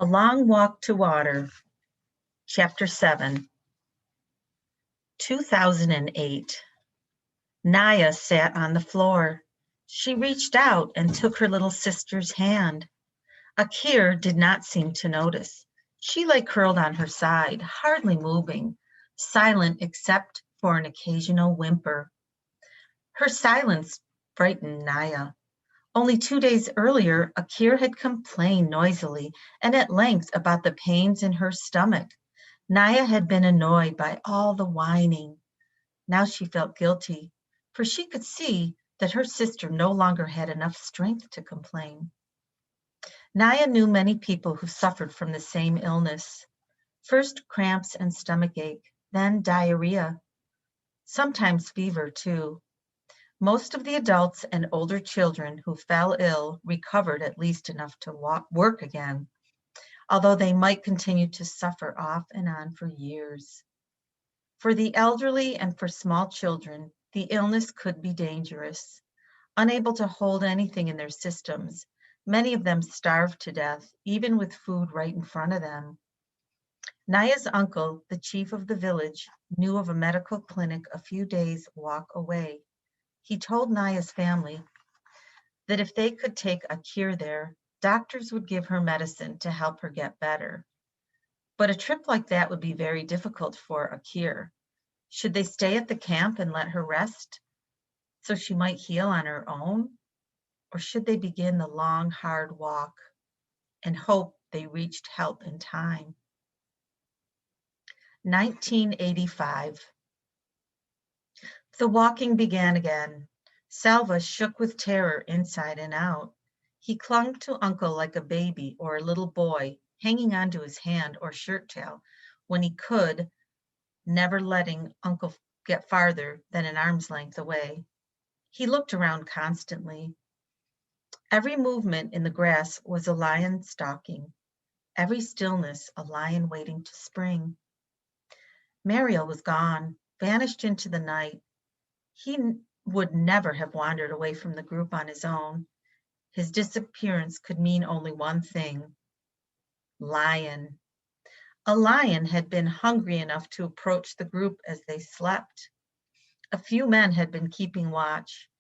A Long Walk to Water, Chapter 7, 2008. Naya sat on the floor. She reached out and took her little sister's hand. Akir did not seem to notice. She lay curled on her side, hardly moving, silent except for an occasional whimper. Her silence frightened Naya. Only 2 days earlier, Akir had complained noisily and at length about the pains in her stomach. Naya had been annoyed by all the whining. Now she felt guilty, for she could see that her sister no longer had enough strength to complain. Naya knew many people who suffered from the same illness. First cramps and stomach ache, then diarrhea, sometimes fever too. Most of the adults and older children who fell ill recovered at least enough to work again, although they might continue to suffer off and on for years. For the elderly and for small children, the illness could be dangerous. Unable to hold anything in their systems, many of them starved to death, even with food right in front of them. Naya's uncle, the chief of the village, knew of a medical clinic a few days' walk away. He told Naya's family that if they could take Akir there, doctors would give her medicine to help her get better. But a trip like that would be very difficult for Akir. Should they stay at the camp and let her rest so she might heal on her own? Or should they begin the long, hard walk and hope they reached help in time? 1985. The walking began again. Salva shook with terror inside and out. He clung to Uncle like a baby or a little boy, hanging onto his hand or shirt tail when he could, never letting Uncle get farther than an arm's length away. He looked around constantly. Every movement in the grass was a lion stalking. Every stillness a lion waiting to spring. Mariel was gone, vanished into the night. He would never have wandered away from the group on his own. His disappearance could mean only one thing: lion. A lion had been hungry enough to approach the group as they slept. A few men had been keeping watch,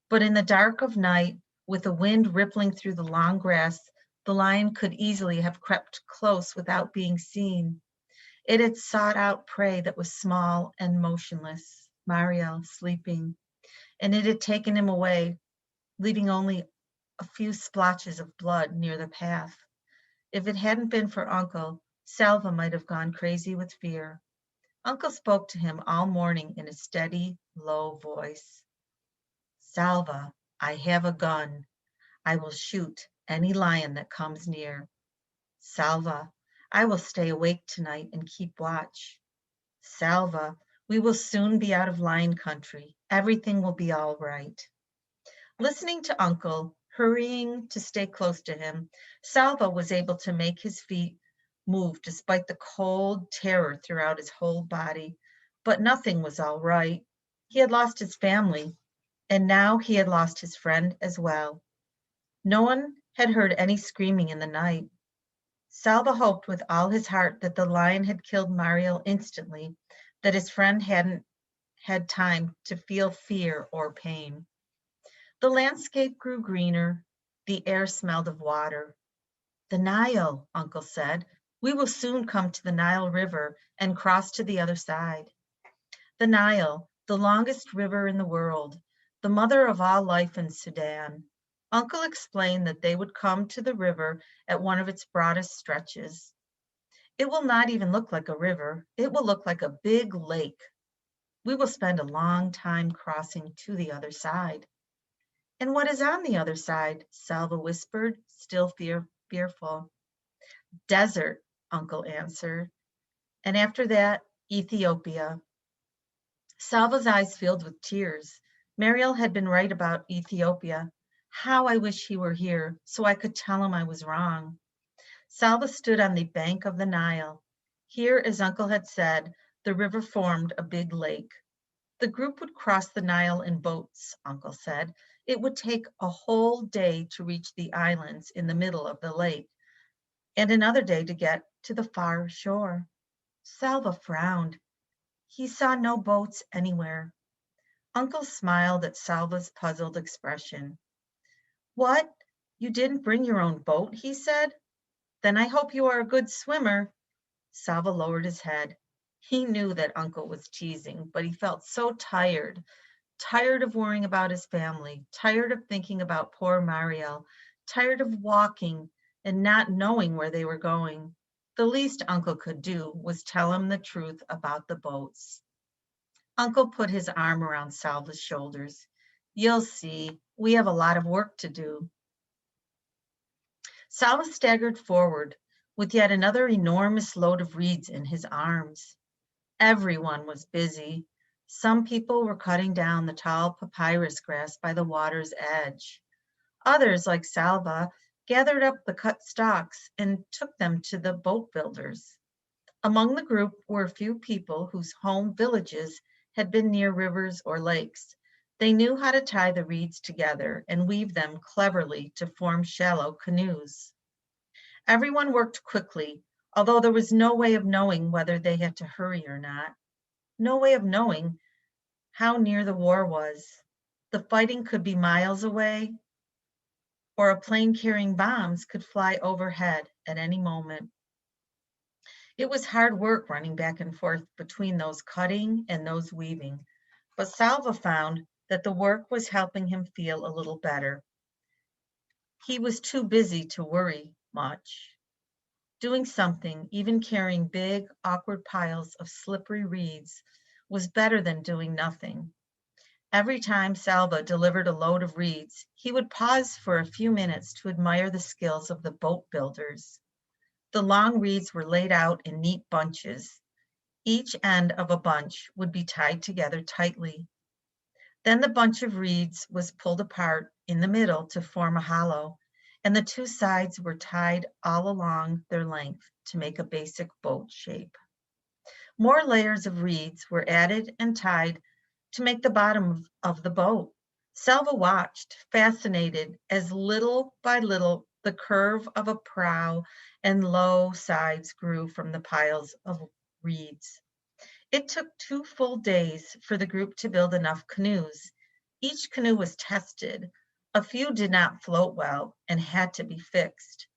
but in the dark of night, with the wind rippling through the long grass, the lion could easily have crept close without being seen. It had sought out prey that was small and motionless, Mariel sleeping, and it had taken him away, leaving only a few splotches of blood near the path. If it hadn't been for Uncle, Salva might have gone crazy with fear. Uncle spoke to him all morning in a steady, low voice. Salva, I have a gun. I will shoot any lion that comes near. Salva, I will stay awake tonight and keep watch. Salva, we will soon be out of lion country. Everything will be all right. Listening to Uncle, hurrying to stay close to him, Salva was able to make his feet move despite the cold terror throughout his whole body. But nothing was all right. He had lost his family, and now he had lost his friend as well. No one had heard any screaming in the night. Salva hoped with all his heart that the lion had killed Mariel instantly, that his friend hadn't had time to feel fear or pain. The landscape grew greener. The air smelled of water. The Nile, Uncle said. We will soon come to the Nile River and cross to the other side. The Nile, the longest river in the world, the mother of all life in Sudan. Uncle explained that they would come to the river at one of its broadest stretches. It will not even look like a river. It will look like a big lake. We will spend a long time crossing to the other side. And what is on the other side? Salva whispered, still fearful. Desert, Uncle answered. And after that, Ethiopia. Salva's eyes filled with tears. Mariel had been right about Ethiopia. How I wish he were here so I could tell him I was wrong. Salva stood on the bank of the Nile. Here, as Uncle had said, the river formed a big lake. The group would cross the Nile in boats, Uncle said. It would take a whole day to reach the islands in the middle of the lake. and another day to get to the far shore. Salva frowned. He saw no boats anywhere. Uncle smiled at Salva's puzzled expression. What? You didn't bring your own boat, he said. Then I hope you are a good swimmer. Salva lowered his head. He knew that Uncle was teasing, but he felt so tired, tired of worrying about his family, tired of thinking about poor Mariel, tired of walking and not knowing where they were going. The least Uncle could do was tell him the truth about the boats. Uncle put his arm around Salva's shoulders. You'll see, we have a lot of work to do. Salva staggered forward with yet another enormous load of reeds in his arms. Everyone was busy. Some people were cutting down the tall papyrus grass by the water's edge. Others, like Salva, gathered up the cut stalks and took them to the boat builders. Among the group were a few people whose home villages had been near rivers or lakes. They knew how to tie the reeds together and weave them cleverly to form shallow canoes. Everyone worked quickly, although there was no way of knowing whether they had to hurry or not. No way of knowing how near the war was. The fighting could be miles away, or a plane carrying bombs could fly overhead at any moment. It was hard work running back and forth between those cutting and those weaving, but Salva found that the work was helping him feel a little better. He was too busy to worry much. Doing something, even carrying big, awkward piles of slippery reeds, was better than doing nothing. Every time Salva delivered a load of reeds, he would pause for a few minutes to admire the skills of the boat builders. The long reeds were laid out in neat bunches. Each end of a bunch would be tied together tightly. Then the bunch of reeds was pulled apart in the middle to form a hollow, and the two sides were tied all along their length to make a basic boat shape. More layers of reeds were added and tied to make the bottom of the boat. Salva watched, fascinated, as little by little the curve of a prow and low sides grew from the piles of reeds. It took 2 full days for the group to build enough canoes. Each canoe was tested. A few did not float well and had to be fixed.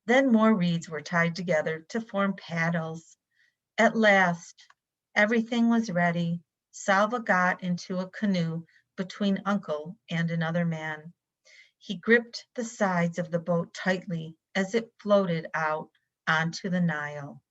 Then more reeds were tied together to form paddles. At last, everything was ready. Salva got into a canoe between Uncle and another man. He gripped the sides of the boat tightly as it floated out onto the Nile.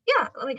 Yeah, let me